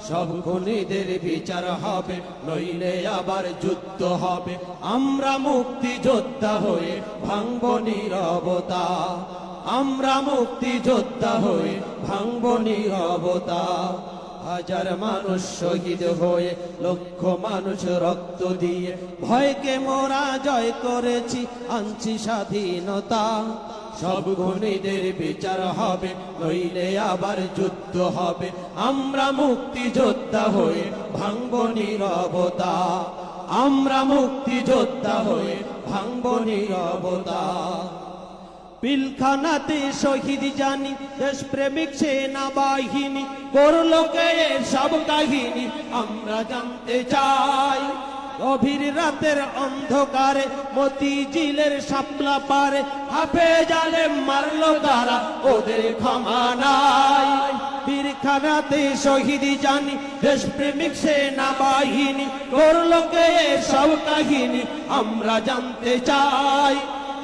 সব খুনিদের বিচার হবে, নইলে আবার যুদ্ধ হবে। আমরা মুক্তি যোদ্ধা হয়ে ভাঙব নীরবতা, আমরা মুক্তি যোদ্ধা হয়ে ভাঙব নীরবতা। হাজার মানুষ শহীদ হয়ে, লক্ষ মানুষ রক্ত দিয়ে, ভয়কে মোরা জয় করেছি, আনছি স্বাধীনতা। সব খুনিদের বিচার হবে, নইলে আবার যুদ্ধ হবে। আমরা মুক্তি যোদ্ধা হয়ে ভাঙব নীরবতা, আমরা মুক্তি যোদ্ধা হয়ে ভাঙব নীরবতা। পিলখানাতে শহীদ জানি দেশপ্রেমিক সেনাবাহিনী, করলো কে সব কাহিনী আমরা জানতে চাই। গভীর রাতের অন্ধকারে মতিঝিলের শাপলা পারে, হাফেজ আলেম মারলো তারা, ওদের ক্ষমা নাই। পিলখানাতে শহীদ জানি দেশপ্রেমিক সেনাবাহিনী, করলো কে সব কাহিনী আমরা জানতে চাই।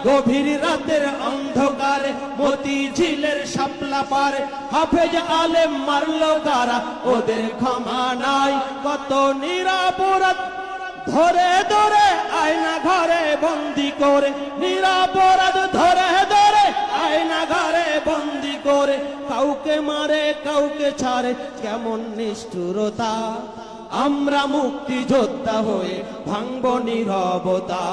গভীর রাতের অন্ধকারে মতিঝিলের শাপলা পারে, হাফেজ আলেম মারলো কারা, ওদের ক্ষমা নাই। কত নিরাপরাধ ধরে ধরে আয়না ঘরে বন্দি করে, নিরাপরাধ ধরে ধরে আয়না ঘরে বন্দি করে, কাউকে মারে কাউকে ছাড়ে, কেমন নিষ্ঠুরতা। আমরা মুক্তি যোদ্ধা হয়ে ভাঙব নীরবতা,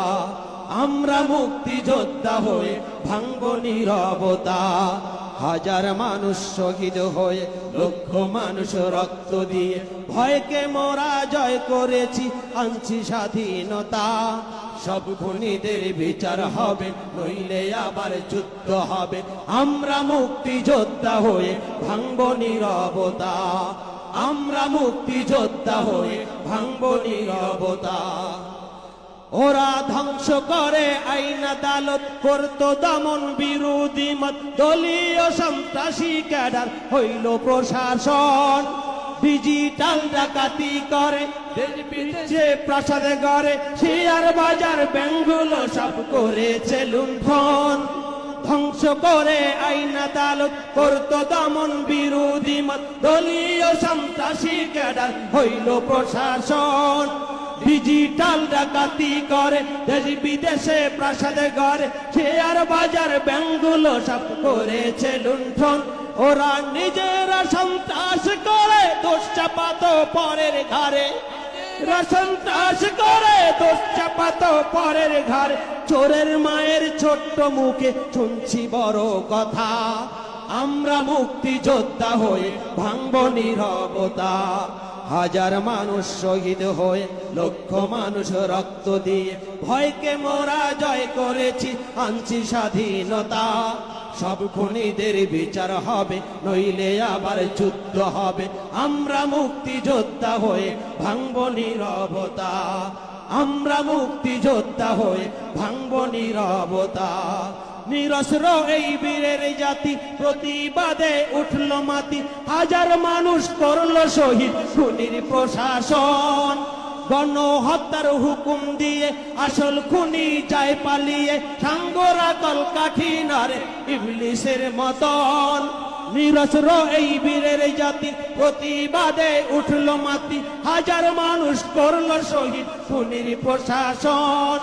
আমরা মুক্তি যোদ্ধা হয়ে ভাঙব নীরবতা। হাজার মানুষ শহীদ হয়ে, লক্ষ মানুষ রক্ত দিয়ে, ভয়কে মোরা জয় করেছি, আনছি স্বাধীনতা। সব খুনিদের বিচার হবে, নইলে আবার যুদ্ধ হবে। আমরা মুক্তি যোদ্ধা হয়ে ভাঙব নীরবতা, আমরা মুক্তি যোদ্ধা হয়ে ভাঙব নীরবতা। ওরা ধ্বংস করে আইন আদালত, করতো দমন বিরোধী মত, দলীয় সন্ত্রাসী ক্যাডার হইল প্রশাসন। ডিজিটাল ডাকাতি করে, দেশ বিদেশে প্রাসাদে গড়ে, শেয়ার বাজার ব্যাংকগুলো সব করেছে লুণ্ঠন। ধ্বংস করে আইন আদালত, করতো দমন বিরোধী মত, দলীয় সন্ত্রাসী ক্যাডার হইল প্রশাসন। ডিজিটাল ডাকাতি করে, দেশ বিদেশে প্রাসাদে গড়ে, শেয়ার বাজার ব্যাংকগুলো সব করেছে লুণ্ঠন। ওরা নিজেরা সন্ত্রাস করে, দোষ চাপাতো পরের ঘাড়ে, সন্ত্রাস করে দোষ চাপাতো পরের ঘাড়ে। চোরের মায়ের ছোট্ট মুখে শুনছি বড় কথা, আমরা মুক্তি যোদ্ধা হয়ে ভাঙব নীরবতা। হাজার মানুষ শহীদ হয়ে, লক্ষ মানুষ রক্ত দিয়ে, ভয়কে মোরা জয় করেছি, আনছি স্বাধীনতা। সব খুনিদের বিচার হবে, নইলে আবার যুদ্ধ হবে। আমরা মুক্তি যোদ্ধা হয়ে ভাঙব নীরবতা, আমরা মুক্তি যোদ্ধা হয়ে ভাঙব নীরবতা। নিরস্ত্র এই বীরের জাতি প্রতিবাদে উঠল মাতি, হাজার মানুষ করলো শহীদ খুনির প্রশাসন। গণহত্যার হুকুম দিয়ে আসল খুনি যায় পালিয়ে, সাঙ্গরা কলকাঠি নারে ইবলিসের মতন। নিরস্ত্র এই বীরের জাতি প্রতিবাদে উঠল মাতি, হাজার মানুষ করলো শহীদ খুনির প্রশাসন।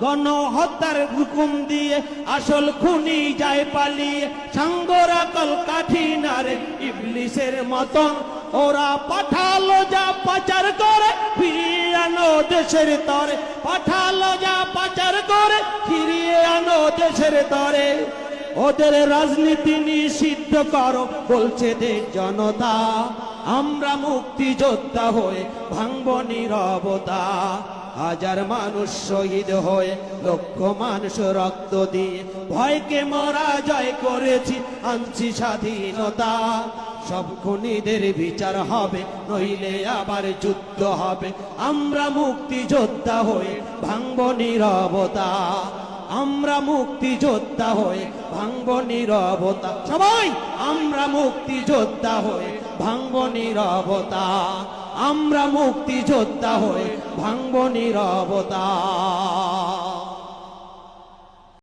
গণহত্যার হুকুম দিয়ে আসল খুনি যায় পালিয়ে, সাঙ্গরা কলকাঠি নারে ইবলিসের মতন। ওরা পাঠালো যা পাচার করে, ফিরিয়ে আনো দেশের তরে, পাঠালো যা পাচার করে, ফিরিয়ে আনো দেশের তরে। ওদের রাজনীতি নিষিদ্ধ করো বলছে দেশ জনতা, আমরা মুক্তি যোদ্ধা হয়ে ভাঙব নীরবতা। হাজার মানুষ শহীদ হয়ে, লক্ষ মানুষ রক্ত দিয়ে, ভয়কে মোরা জয় করেছি, আনছি স্বাধীনতা। সব খুনিদের বিচার হবে, নইলে আবার যুদ্ধ হবে। আমরা মুক্তি যোদ্ধা হয়ে ভাঙব নীরবতা, আমরা মুক্তি যোদ্ধা হয়ে ভাঙব নীরবতা। সবাই আমরা মুক্তি যোদ্ধা হয়ে ভাঙব নীরবতা, আমরা মুক্তি যোদ্ধা হয়ে ভাঙব নীরবতা।